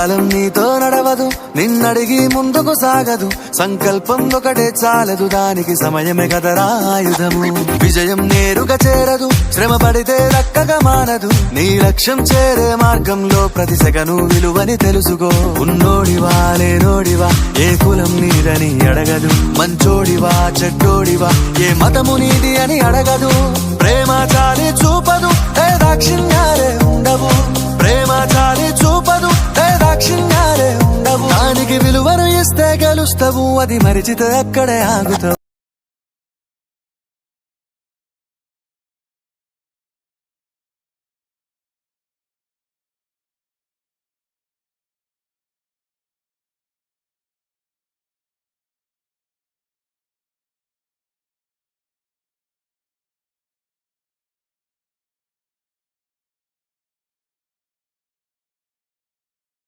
కాలం నీతో నడవదు, నిన్నడిగి ముందుకు సాగదు. సంకల్పం ఒకటే చాలదు, దానికి సమయమే కదరా ఆయుధము. విజయం నేరుగా చేరదు, శ్రమ పడితే దక్కగా మానదు. నీ లక్ష్యం చేరే మార్గంలో ప్రతి సెకను విలువని తెలుసుకో. ఉన్నోడివా లేనోడివా, ఏ కులం నీదని అడగదు. మంచోడివా చెడ్డోడివా, ఏ మతము నీది అని అడగదు. ప్రేమ చాలి చూపదు, ఏ దాక్షిణ్యాలే ఉండవు. ప్రేమ చాలి చూపదు, ఏ దాక్షిణ్యాలే ఉండవు. దానికి విలువను ఇస్తే గెలుస్తావు, అది మరిచితే అక్కడే ఆగుతావు.